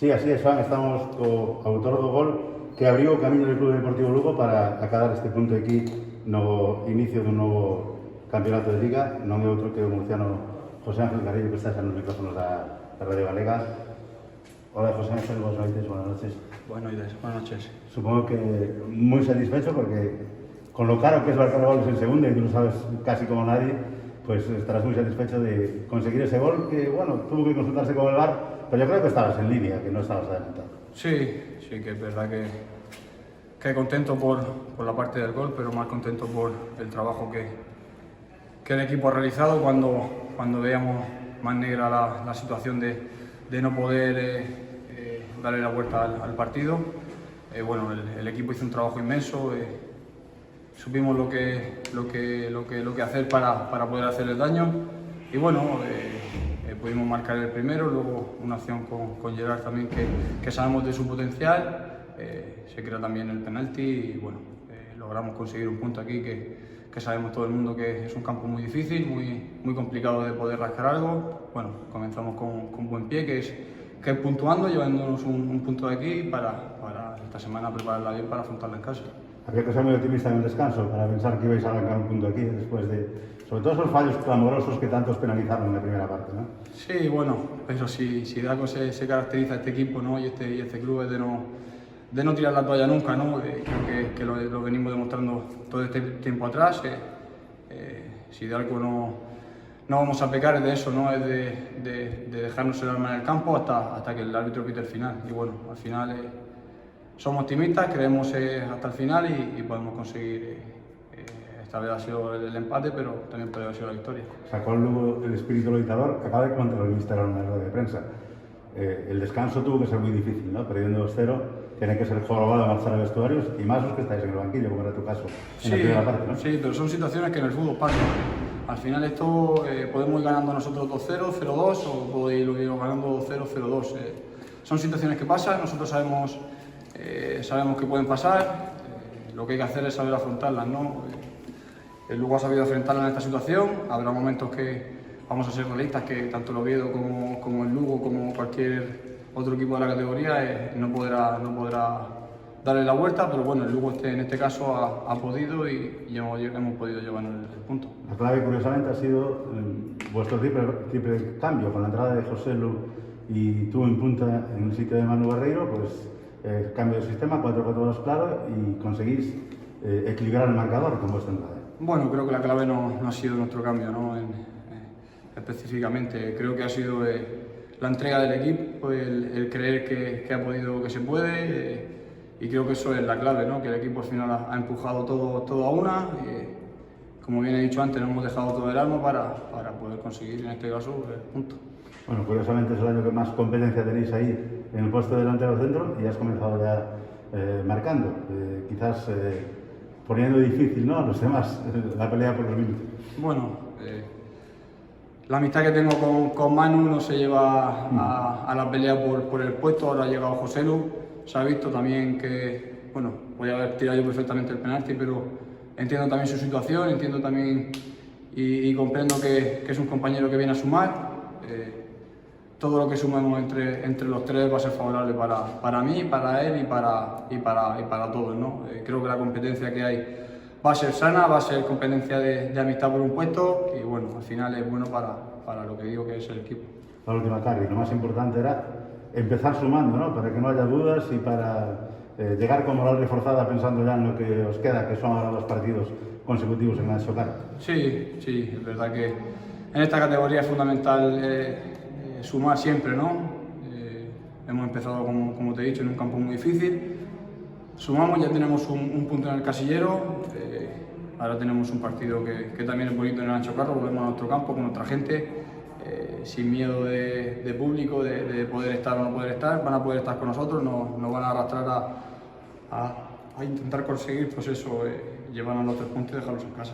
Sí, así es, Juan, estamos co autor do gol que abriu o camiño do Club Deportivo Lugo para acadar este punto aquí no inicio dun novo campeonato de Liga. Non é outro que o murciano José Ángel Carrillo, que está xa nos micrófonos da Radio Galega. Hola, José Ángel, buenas noches, buenas noches. Buenas noches. Supongo que muy satisfecho porque con lo caro que es marcar goles en segunda, y tú lo sabes casi como nadie, pues estarás muy satisfecho de conseguir ese gol que, bueno, tuvo que consultarse con el VAR, pero yo creo que estabas en línea, que no estabas adelantado. Sí, que es verdad que contento por la parte del gol, pero más contento por el trabajo que el equipo ha realizado cuando veíamos más negra la situación de no poder darle la vuelta al partido. Bueno, el equipo hizo un trabajo inmenso, supimos lo que hacer para poder hacer el daño y bueno, pudimos marcar el primero, luego una acción con Gerard también que sabemos de su potencial, se crea también el penalti y bueno, logramos conseguir un punto aquí que sabemos todo el mundo que es un campo muy difícil, muy complicado de poder rascar algo. Bueno, comenzamos con buen pie, que es puntuando, llevándonos un punto de aquí para esta semana prepararla bien para afrontarla en casa. Había que ser muy optimista en el descanso para pensar que ibais a arrancar un punto aquí después de, sobre todo, esos fallos clamorosos que tantos penalizaron en la primera parte, ¿no? Sí, bueno, pero si de algo se caracteriza este equipo, ¿no? y este club es de no tirar la toalla nunca, ¿no? Creo que lo venimos demostrando todo este tiempo atrás. Si de algo no vamos a pecar es de eso, ¿no? Es de dejarnos el arma en el campo hasta que el árbitro pite el final. Y bueno, al final somos optimistas, creemos hasta el final y podemos conseguir, esta vez ha sido el empate, pero también puede haber sido la victoria. Sacó luego el espíritu luchador, acaba de comentar el ministro en la rueda de prensa. El descanso tuvo que ser muy difícil, ¿no? Perdiendo 2-0, tiene que ser jorobado a marchar a vestuarios y más los que estáis en el banquillo, como era tu caso en la primera parte, ¿no? Sí, pero son situaciones que en el fútbol pasan. Al final esto podemos ir ganando nosotros 2-0, 0-2 o podemos ir ganando 2-0, 0-2. Son situaciones que pasan, nosotros sabemos que pueden pasar, lo que hay que hacer es saber afrontarlas, ¿no? El Lugo ha sabido afrontarlas en esta situación, habrá momentos que vamos a ser realistas, que tanto el Oviedo como el Lugo, como cualquier otro equipo de la categoría no podrá darle la vuelta, pero bueno, el Lugo en este caso ha podido y hemos podido llevar el punto. La clave, curiosamente, ha sido vuestro triple cambio, con la entrada de José Lu y tú en punta en el sitio de Manu Barreiro, pues cambio de sistema, 4-4-2 claro, y conseguís equilibrar el marcador con vuestra entrada. Bueno, creo que la clave no ha sido nuestro cambio, ¿no? Específicamente, creo que ha sido la entrega del equipo, el creer que ha podido, que se puede, y creo que eso es la clave, ¿no? Que el equipo al final ha empujado todo a una. Como bien he dicho antes, no hemos dejado todo el alma para poder conseguir, en este caso, el punto. Bueno, curiosamente es el año que más competencia tenéis ahí en el puesto de delantero centro y has comenzado ya marcando, quizás poniendo difícil, ¿no?, a los demás la pelea por los minutos. Bueno, la amistad que tengo con Manu no se lleva a la pelea por el puesto. Ahora ha llegado José Lu, se ha visto también que, bueno, podía haber tirado yo perfectamente el penalti, pero entiendo también su situación, entiendo también y comprendo que es un compañero que viene a sumar. Todo lo que sumemos entre los tres va a ser favorable para mí, para él y para todos, ¿no? Creo que la competencia que hay va a ser sana, va a ser competencia de amistad por un puesto y bueno, al final es bueno para lo que digo que es el equipo. La última, Carri, lo más importante era empezar sumando, ¿no?, para que no haya dudas y para llegar con moral reforzada pensando ya en lo que os queda, que son ahora 2 partidos consecutivos en Anxo Carro. Sí, es verdad que en esta categoría es fundamental sumar siempre, ¿no? Hemos empezado, como te he dicho, en un campo muy difícil. Sumamos, ya tenemos un punto en el casillero. Ahora tenemos un partido que también es bonito en el Anxo Carro. Volvemos a nuestro campo con nuestra gente, sin miedo de público, de poder estar o no poder estar. Van a poder estar con nosotros, nos van a arrastrar a intentar conseguir, pues eso, llevarnos los 3 puntos y dejarlos en casa.